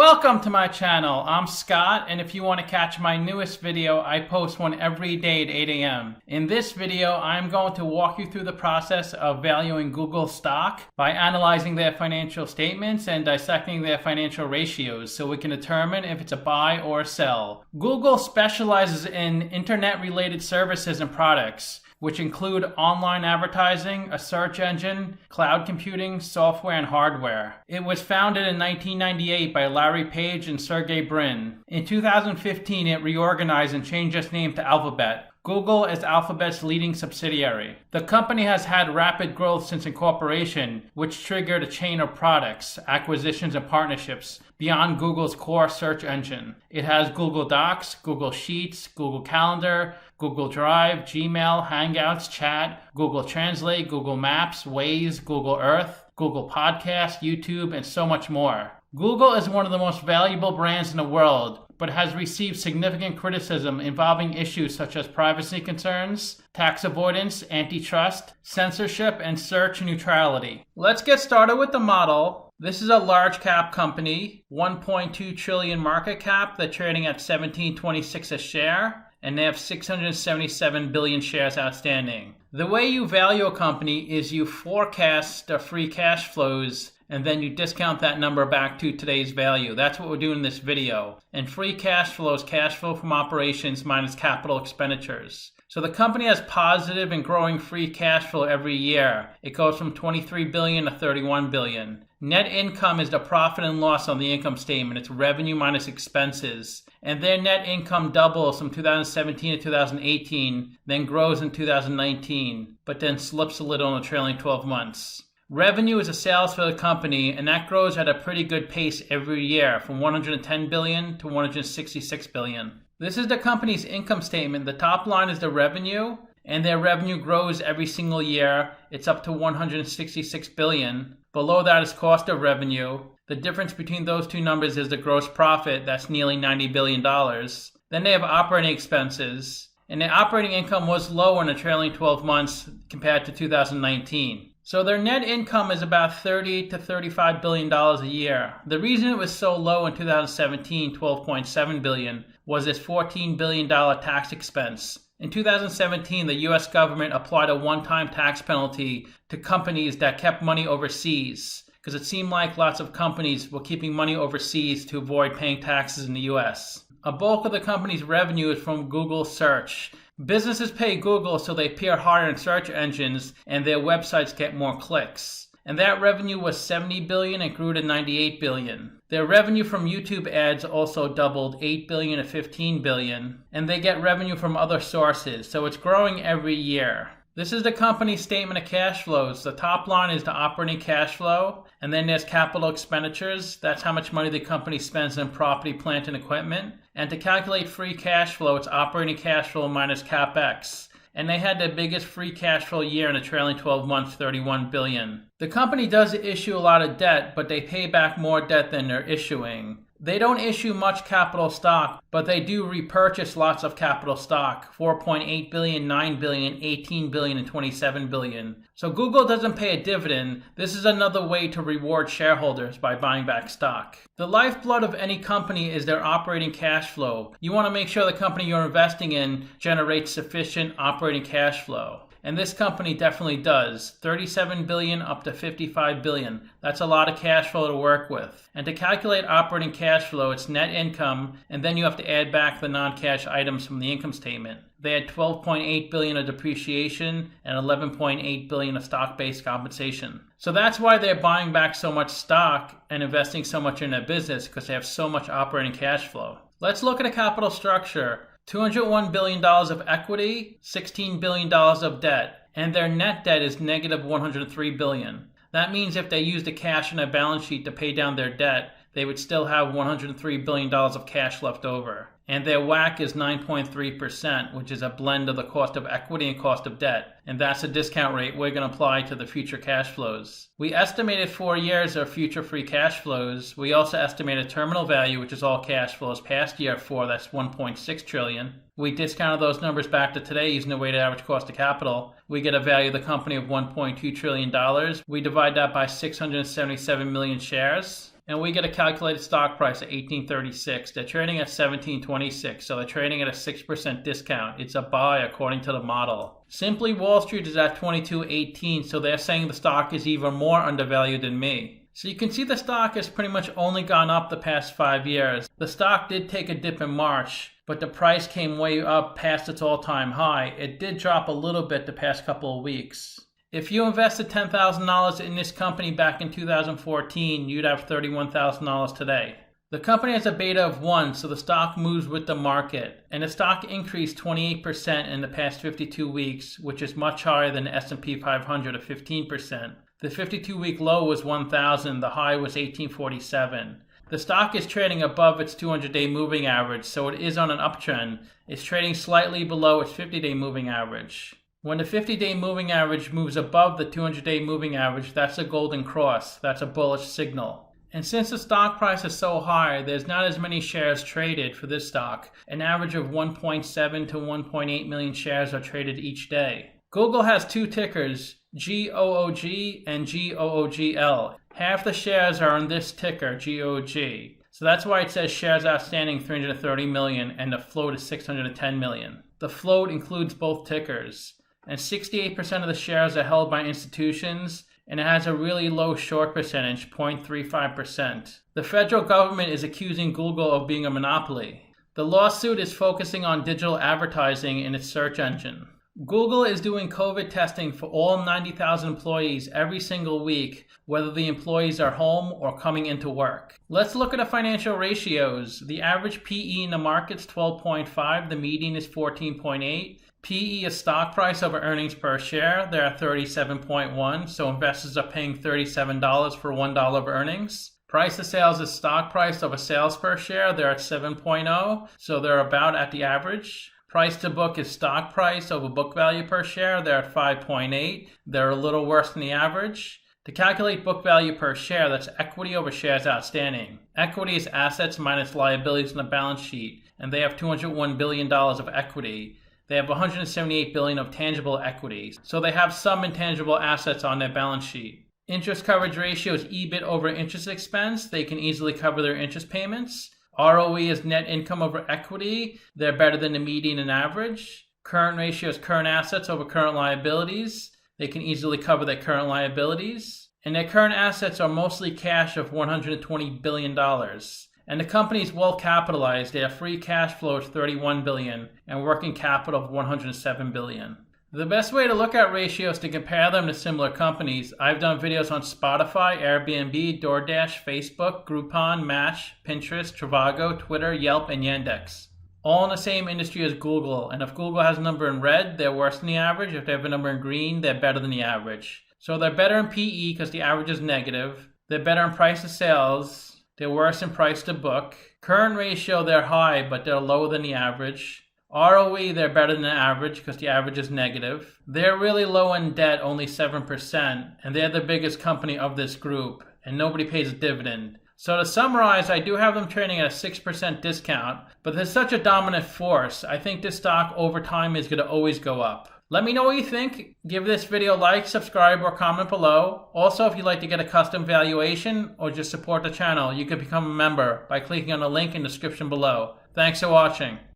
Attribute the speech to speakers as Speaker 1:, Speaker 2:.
Speaker 1: Welcome to my channel. I'm Scott, and if you want to catch my newest video, I post one every day at 8 a.m. In this video, I'm going to walk you through the process of valuing Google stock by analyzing their financial statements and dissecting their financial ratios so we can determine if it's a buy or a sell. Google specializes in internet-related services and products, which include online advertising, a search engine, cloud computing, software, and hardware. It was founded in 1998 by Larry Page and Sergey Brin. In 2015, it reorganized and changed its name to Alphabet. Google is Alphabet's leading subsidiary. The company has had rapid growth since incorporation, which triggered a chain of products, acquisitions, and partnerships beyond Google's core search engine. It has Google Docs, Google Sheets, Google Calendar, Google Drive, Gmail, Hangouts, Chat, Google Translate, Google Maps, Waze, Google Earth, Google Podcast, YouTube, and so much more. Google is one of the most valuable brands in the world, but has received significant criticism involving issues such as privacy concerns, tax avoidance, antitrust, censorship, and search neutrality. Let's get started with the model. This is a large cap company, 1.2 trillion market cap. They're trading at $17.26 a share, and they have 677 billion shares outstanding. The way you value a company is you forecast the free cash flows and then you discount that number back to today's value. That's what we're doing in this video. And free cash flow is cash flow from operations minus capital expenditures. So the company has positive and growing free cash flow every year. It goes from 23 billion to 31 billion. Net income is the profit and loss on the income statement. It's revenue minus expenses. And their net income doubles from 2017 to 2018, then grows in 2019, but then slips a little in the trailing 12 months. Revenue is a sales for the company, and that grows at a pretty good pace every year, from 110 billion to 166 billion. This is the company's income statement. The top line is the revenue, and their revenue grows every single year. It's up to 166 billion. Below that is cost of revenue. The difference between those two numbers is the gross profit. That's nearly $90 billion. Then they have operating expenses, and their operating income was low in the trailing 12 months compared to 2019. So their net income is about $30 to $35 billion a year. The reason it was so low in 2017, $12.7 billion, was this $14 billion tax expense. In 2017, the U.S. government applied a one-time tax penalty to companies that kept money overseas, because it seemed like lots of companies were keeping money overseas to avoid paying taxes in the U.S. A bulk of the company's revenue is from Google search. Businesses pay Google so they appear higher in search engines and their websites get more clicks. And that revenue was $70 billion and grew to $98 billion. Their revenue from YouTube ads also doubled, $8 billion to $15 billion. And they get revenue from other sources, so it's growing every year. This is the company's statement of cash flows. The top line is the operating cash flow, and then there's capital expenditures. That's how much money the company spends on property, plant, and equipment. And to calculate free cash flow, it's operating cash flow minus capex. And they had their biggest free cash flow year in the trailing 12 months, $31 billion. The company does issue a lot of debt, but they pay back more debt than they're issuing. They don't issue much capital stock, but they do repurchase lots of capital stock, 4.8 billion, 9 billion, 18 billion, and 27 billion. So Google doesn't pay a dividend. This is another way to reward shareholders by buying back stock. The lifeblood of any company is their operating cash flow. You want to make sure the company you're investing in generates sufficient operating cash flow. And this company definitely does. 37 billion up to 55 billion. That's a lot of cash flow to work with. And to calculate operating cash flow, it's net income, and then you have to add back the non-cash items from the income statement. They had 12.8 billion of depreciation and 11.8 billion of stock-based compensation. So that's why they're buying back so much stock and investing so much in their business, because they have so much operating cash flow. Let's look at a capital structure. $201 billion of equity, $16 billion of debt, and their net debt is negative $103 billion. That means if they use the cash in their balance sheet to pay down their debt, they would still have $103 billion of cash left over. And their WACC is 9.3%, which is a blend of the cost of equity and cost of debt. And that's a discount rate we're going to apply to the future cash flows. We estimated 4 years of future free cash flows. We also estimated terminal value, which is all cash flows past year 4, that's 1.6 trillion. We discounted those numbers back to today using the weighted average cost of capital. We get a value of the company of $1.2 trillion. We divide that by 677 million shares. and we get a calculated stock price at $18.36. They're trading at $17.26, so they're trading at a 6% discount. It's a buy according to the model. Simply Wall Street is at $22.18, so they're saying the stock is even more undervalued than me. So you can see the stock has pretty much only gone up the past 5 years. The stock did take a dip in March, but the price came way up past its all-time high. It did drop a little bit the past couple of weeks. If you invested $10,000 in this company back in 2014, you'd have $31,000 today. The company has a beta of 1, so the stock moves with the market, and the stock increased 28% in the past 52 weeks, which is much higher than the S&P 500 of 15%. The 52-week low was 1,000, the high was 1847. The stock is trading above its 200-day moving average, so it is on an uptrend. It's trading slightly below its 50-day moving average. When the 50-day moving average moves above the 200-day moving average, that's a golden cross. That's a bullish signal. And since the stock price is so high, there's not as many shares traded for this stock. An average of 1.7 to 1.8 million shares are traded each day. Google has 2 tickers, GOOG and GOOGL. Half the shares are on this ticker, GOG. So that's why it says shares outstanding 330 million and the float is 610 million. The float includes both tickers. And 68% of the shares are held by institutions, and it has a really low short percentage, 0.35%. The federal government is accusing Google of being a monopoly. The lawsuit is focusing on digital advertising in its search engine. Google is doing COVID testing for all 90,000 employees every single week, whether the employees are home or coming into work. Let's look at the financial ratios. The average PE in the market is 12.5, the median is 14.8. PE is stock price over earnings per share. They're at 37.1, so investors are paying $37 for $1 of earnings. Price to sales is stock price over sales per share. They're at 7.0, so they're about at the average. Price to book is stock price over book value per share. They're at 5.8. They're a little worse than the average. To calculate book value per share, that's equity over shares outstanding. Equity is assets minus liabilities on the balance sheet, and they have $201 billion of equity. They have $178 billion of tangible equity, so they have some intangible assets on their balance sheet. Interest coverage ratio is EBIT over interest expense. They can easily cover their interest payments. ROE is net income over equity. They're better than the median and average. Current ratio is current assets over current liabilities. They can easily cover their current liabilities. And their current assets are mostly cash of $120 billion. And the company is well capitalized. They have free cash flow of $31 billion and working capital of $107 billion. The best way to look at ratios to compare them to similar companies, I've done videos on Spotify, Airbnb, DoorDash, Facebook, Groupon, Match, Pinterest, Trivago, Twitter, Yelp, and Yandex. All in the same industry as Google. And if Google has a number in red, they're worse than the average. If they have a number in green, they're better than the average. So they're better in PE because the average is negative. They're better in price to sales. They're worse in price to book. Current ratio, they're high, but they're lower than the average. ROE, they're better than the average because the average is negative. They're really low in debt, only 7%, and they're the biggest company of this group, and nobody pays a dividend. So to summarize, I do have them trading at a 6% discount, but there's such a dominant force. I think this stock over time is going to always go up. Let me know what you think. Give this video a like, subscribe, or comment below. Also, if you'd like to get a custom valuation or just support the channel, you can become a member by clicking on the link in the description below. Thanks for watching.